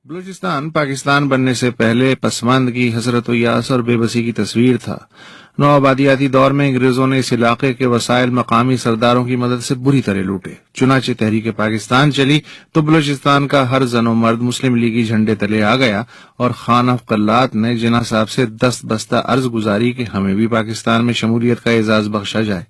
بلوچستان پاکستان بننے سے پہلے پسماندگی، حسرت و یاس اور بے بسی کی تصویر تھا۔ نوآبادیاتی دور میں انگریزوں نے اس علاقے کے وسائل مقامی سرداروں کی مدد سے بری طرح لوٹے۔ چنانچہ تحریک پاکستان چلی تو بلوچستان کا ہر زن و مرد مسلم لیگی جھنڈے تلے آ گیا اور خان آف قلات نے جناح صاحب سے دست بستہ عرض گزاری کہ ہمیں بھی پاکستان میں شمولیت کا اعزاز بخشا جائے۔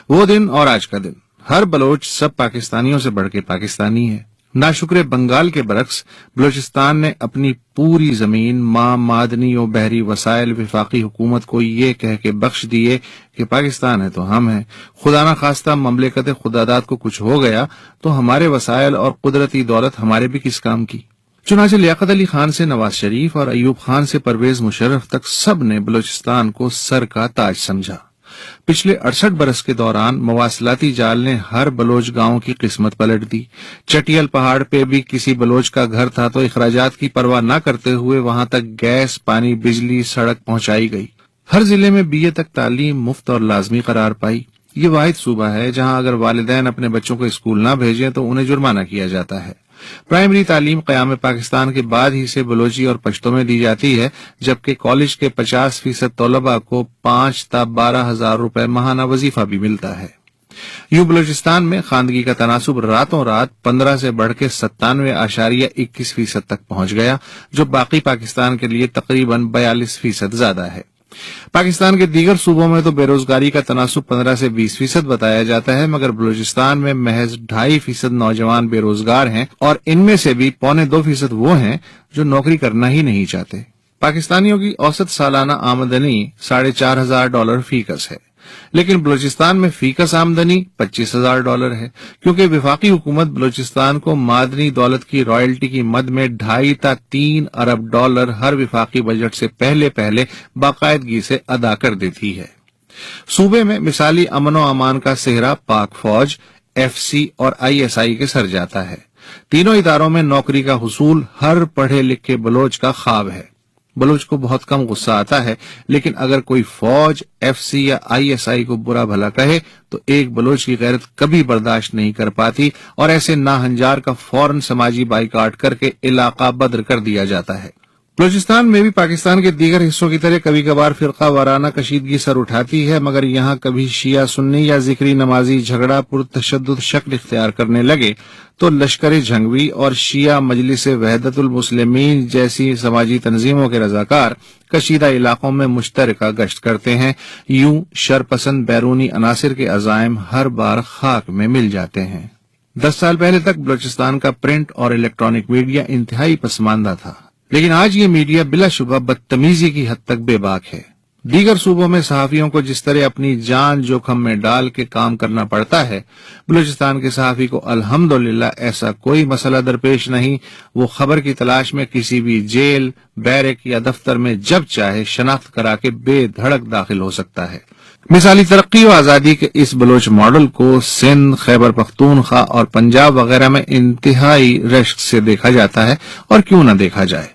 وہ دن اور آج کا دن، ہر بلوچ سب پاکستانیوں سے بڑھ کے پاکستانی ہے۔ ناشکر بنگال کے برعکس بلوچستان نے اپنی پوری زمین، ماں، معدنی و بحری وسائل وفاقی حکومت کو یہ کہہ کے بخش دیے کہ پاکستان ہے تو ہم ہیں، خدا نہ خواستہ مملکت خداداد کو کچھ ہو گیا تو ہمارے وسائل اور قدرتی دولت ہمارے بھی کس کام کی۔ چنانچہ لیاقت علی خان سے نواز شریف اور ایوب خان سے پرویز مشرف تک سب نے بلوچستان کو سر کا تاج سمجھا۔ پچھلے 68 برس کے دوران مواصلاتی جال نے ہر بلوچ گاؤں کی قسمت پلٹ دی۔ چٹیل پہاڑ پہ بھی کسی بلوچ کا گھر تھا تو اخراجات کی پرواہ نہ کرتے ہوئے وہاں تک گیس، پانی، بجلی، سڑک پہنچائی گئی۔ ہر ضلع میں BA تک تعلیم مفت اور لازمی قرار پائی۔ یہ واحد صوبہ ہے جہاں اگر والدین اپنے بچوں کو اسکول نہ بھیجیں تو انہیں جرمانہ کیا جاتا ہے۔ پرائمری تعلیم قیام پاکستان کے بعد ہی سے بلوچی اور پشتو میں دی جاتی ہے، جبکہ کالج کے 50% طلباء کو 5 تا 12 ہزار روپے ماہانہ وظیفہ بھی ملتا ہے۔ یوں بلوچستان میں خواندگی کا تناسب راتوں رات 15 سے بڑھ کے 97.21% تک پہنچ گیا، جو باقی پاکستان کے لیے تقریباً 42% زیادہ ہے۔ پاکستان کے دیگر صوبوں میں تو بے روزگاری کا تناسب 15 سے 20% بتایا جاتا ہے، مگر بلوچستان میں محض 2.5% نوجوان بے روزگار ہیں اور ان میں سے بھی 1.25% وہ ہیں جو نوکری کرنا ہی نہیں چاہتے۔ پاکستانیوں کی اوسط سالانہ آمدنی $4,500 فی کس ہے، لیکن بلوچستان میں فی کس آمدنی $25,000 ہے، کیونکہ وفاقی حکومت بلوچستان کو معدنی دولت کی رائلٹی کی مد میں $2.5 تا $3 ارب ہر وفاقی بجٹ سے پہلے باقاعدگی سے ادا کر دیتی ہے۔ صوبے میں مثالی امن و امان کا سہرا پاک فوج، FC اور ISI کے سر جاتا ہے۔ تینوں اداروں میں نوکری کا حصول ہر پڑھے لکھے بلوچ کا خواب ہے۔ بلوچ کو بہت کم غصہ آتا ہے، لیکن اگر کوئی فوج، FC یا ISI کو برا بھلا کہے تو ایک بلوچ کی غیرت کبھی برداشت نہیں کر پاتی اور ایسے ناہنجار کا فوراً سماجی بائیکاٹ کر کے علاقہ بدر کر دیا جاتا ہے۔ بلوچستان میں بھی پاکستان کے دیگر حصوں کی طرح کبھی کبھار فرقہ وارانہ کشیدگی سر اٹھاتی ہے، مگر یہاں کبھی شیعہ سنی یا ذکری نمازی جھگڑا پرتشدد شکل اختیار کرنے لگے تو لشکر جھنگوی اور شیعہ مجلس وحدت المسلمین جیسی سماجی تنظیموں کے رضاکار کشیدہ علاقوں میں مشترکہ گشت کرتے ہیں۔ یوں شرپسند بیرونی عناصر کے عزائم ہر بار خاک میں مل جاتے ہیں۔ 10 سال پہلے تک بلوچستان کا پرنٹ اور الیکٹرانک میڈیا انتہائی پسماندہ تھا، لیکن آج یہ میڈیا بلا شبہ بدتمیزی کی حد تک بے باک ہے۔ دیگر صوبوں میں صحافیوں کو جس طرح اپنی جان جوخم میں ڈال کے کام کرنا پڑتا ہے، بلوچستان کے صحافی کو الحمدللہ ایسا کوئی مسئلہ درپیش نہیں۔ وہ خبر کی تلاش میں کسی بھی جیل، بیرک یا دفتر میں جب چاہے شناخت کرا کے بے دھڑک داخل ہو سکتا ہے۔ مثالی ترقی و آزادی کے اس بلوچ ماڈل کو سندھ، خیبر پختونخوا اور پنجاب وغیرہ میں انتہائی رشک سے دیکھا جاتا ہے، اور کیوں نہ دیکھا جائے۔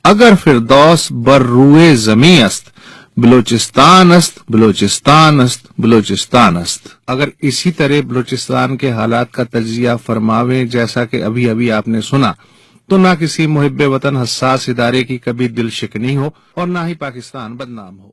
اگر فردوس بر روئے زمیں است، بلوچستان است، بلوچستان است، بلوچستان است۔ اگر اسی طرح بلوچستان کے حالات کا تجزیہ فرماویں جیسا کہ ابھی آپ نے سنا، تو نہ کسی محب وطن حساس ادارے کی کبھی دل شکنی ہو اور نہ ہی پاکستان بدنام ہو۔